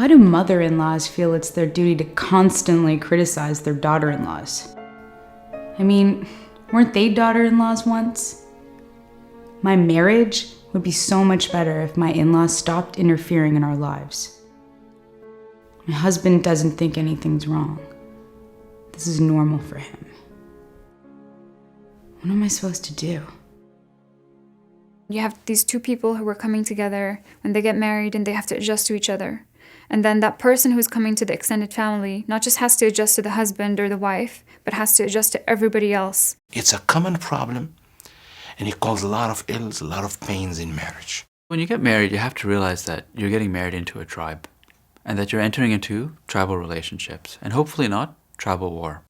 Why do mother-in-laws feel it's their duty to constantly criticize their daughter-in-laws? I mean, weren't they daughter-in-laws once? My marriage would be so much better if my in-laws stopped interfering in our lives. My husband doesn't think anything's wrong. This is normal for him. What am I supposed to do? You have these two people who are coming together when they get married and they have to adjust to each other. And then that person who's coming to the extended family not just has to adjust to the husband or the wife, but has to adjust to everybody else. It's a common problem, and it causes a lot of ills, a lot of pains in marriage. When you get married, you have to realize that you're getting married into a tribe, and that you're entering into tribal relationships, and hopefully not tribal war.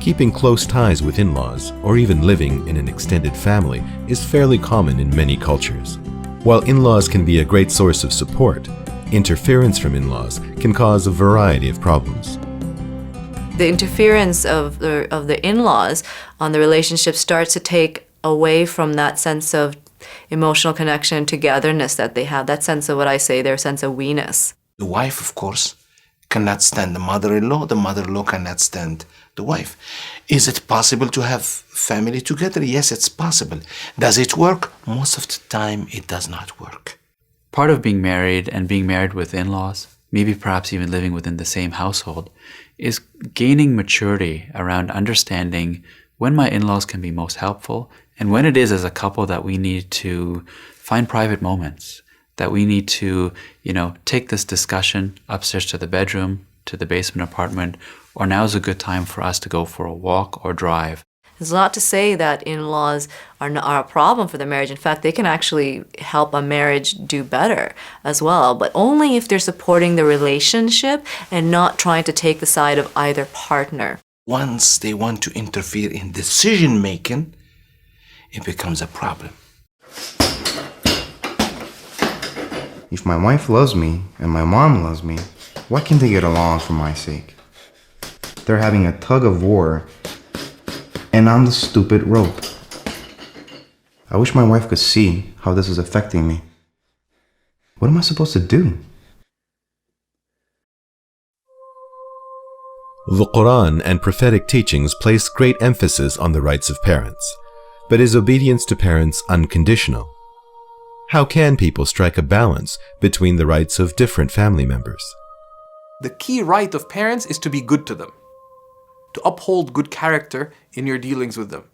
Keeping close ties with in-laws, or even living in an extended family, is fairly common in many cultures. While in-laws can be a great source of support, interference from in-laws can cause a variety of problems. The interference of the in-laws on the relationship starts to take away from that sense of emotional connection and togetherness that they have, that sense of what I say, their sense of we-ness. The wife, of course, cannot stand the mother-in-law cannot stand the wife. Is it possible to have family together? Yes, it's possible. Does it work? Most of the time, it does not work. Part of being married and being married with in-laws, maybe perhaps even living within the same household, is gaining maturity around understanding when my in-laws can be most helpful and when it is as a couple that we need to find private moments, that we need to, take this discussion upstairs to the bedroom, to the basement apartment, or now is a good time for us to go for a walk or drive. It's not to say that in-laws are a problem for the marriage. In fact, they can actually help a marriage do better as well, but only if they're supporting the relationship and not trying to take the side of either partner. Once they want to interfere in decision-making, it becomes a problem. If my wife loves me and my mom loves me, why can't they get along for my sake? They're having a tug of war, and I'm the stupid rope. I wish my wife could see how this is affecting me. What am I supposed to do? The Quran and prophetic teachings place great emphasis on the rights of parents, but is obedience to parents unconditional? How can people strike a balance between the rights of different family members? The key right of parents is to be good to them, to uphold good character in your dealings with them,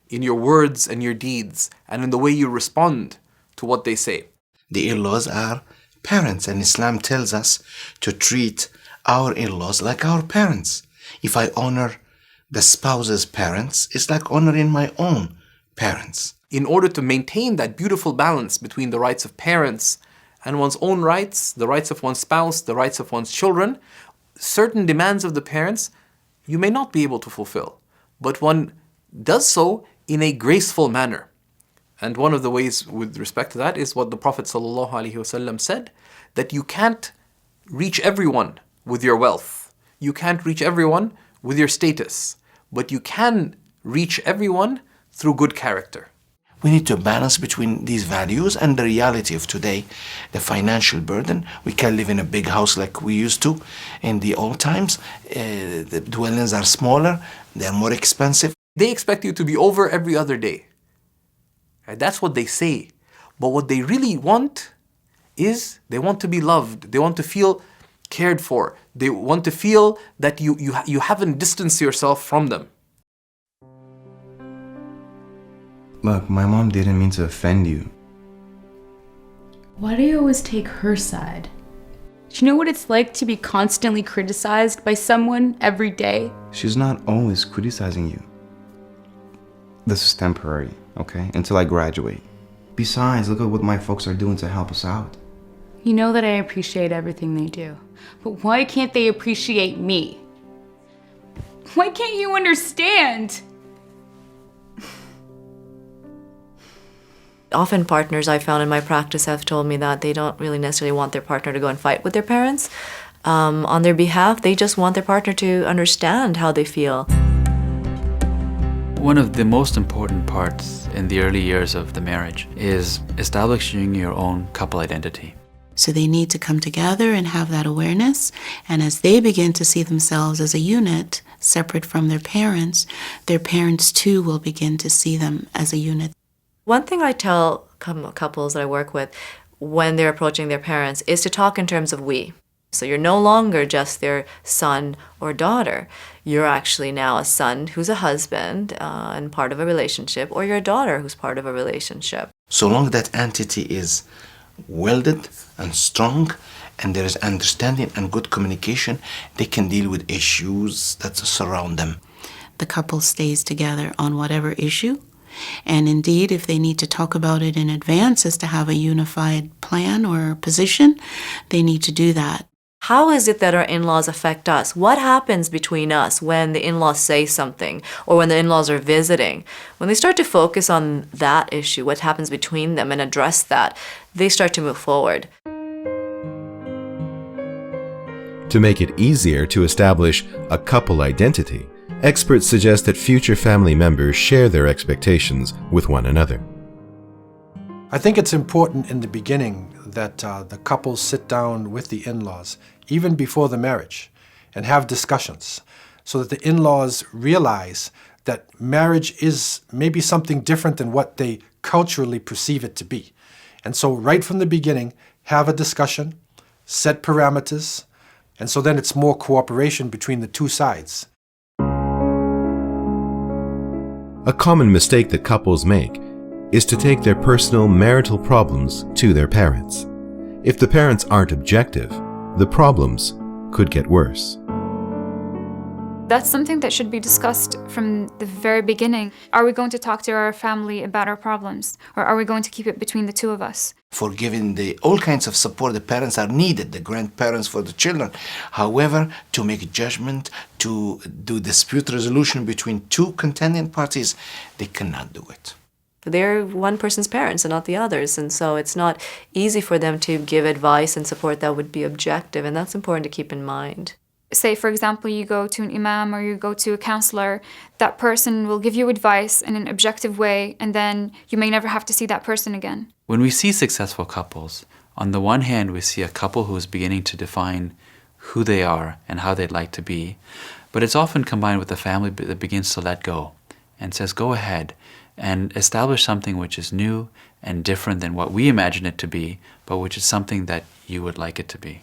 in your words and your deeds, and in the way you respond to what they say. The in-laws are parents, and Islam tells us to treat our in-laws like our parents. If I honor the spouse's parents, it's like honoring my own parents. In order to maintain that beautiful balance between the rights of parents and one's own rights, the rights of one's spouse, the rights of one's children, certain demands of the parents you may not be able to fulfill, but one does so in a graceful manner. And one of the ways with respect to that is what the Prophet ﷺ said, that you can't reach everyone with your wealth. You can't reach everyone with your status, but you can reach everyone through good character. We need to balance between these values and the reality of today, the financial burden. We can't live in a big house like we used to in the old times. The dwellings are smaller, they're more expensive. They expect you to be over every other day. Right? That's what they say. But what they really want is they want to be loved. They want to feel cared for. They want to feel that you haven't distanced yourself from them. Look, my mom didn't mean to offend you. Why do you always take her side? Do you know what it's like to be constantly criticized by someone every day? She's not always criticizing you. This is temporary, okay? Until I graduate. Besides, look at what my folks are doing to help us out. You know that I appreciate everything they do, but why can't they appreciate me? Why can't you understand? Often partners I found in my practice have told me that they don't really necessarily want their partner to go and fight with their parents on their behalf. They just want their partner to understand how they feel. One of the most important parts in the early years of the marriage is establishing your own couple identity. So they need to come together and have that awareness. And as they begin to see themselves as a unit, separate from their parents too will begin to see them as a unit. One thing I tell couples that I work with when they're approaching their parents is to talk in terms of we. So you're no longer just their son or daughter. You're actually now a son who's a husband and part of a relationship, or you're a daughter who's part of a relationship. So long that entity is welded and strong, and there is understanding and good communication, they can deal with issues that surround them. The couple stays together on whatever issue. And indeed, if they need to talk about it in advance as to have a unified plan or position, they need to do that. How is it that our in-laws affect us? What happens between us when the in-laws say something or when the in-laws are visiting? When they start to focus on that issue, what happens between them, and address that, they start to move forward. To make it easier to establish a couple identity, experts suggest that future family members share their expectations with one another. I think it's important in the beginning that the couples sit down with the in-laws, even before the marriage, and have discussions so that the in-laws realize that marriage is maybe something different than what they culturally perceive it to be. And so right from the beginning, have a discussion, set parameters, and so then it's more cooperation between the two sides. A common mistake that couples make is to take their personal marital problems to their parents. If the parents aren't objective, the problems could get worse. That's something that should be discussed from the very beginning. Are we going to talk to our family about our problems, or are we going to keep it between the two of us? For giving all kinds of support, the parents are needed, the grandparents for the children. However, to make a judgment, to do dispute resolution between two contending parties, they cannot do it. They're one person's parents and not the others, and so it's not easy for them to give advice and support that would be objective, and that's important to keep in mind. Say, for example, you go to an imam or you go to a counselor, that person will give you advice in an objective way, and then you may never have to see that person again. When we see successful couples, on the one hand, we see a couple who is beginning to define who they are and how they'd like to be, but it's often combined with a family that begins to let go and says, go ahead and establish something which is new and different than what we imagine it to be, but which is something that you would like it to be.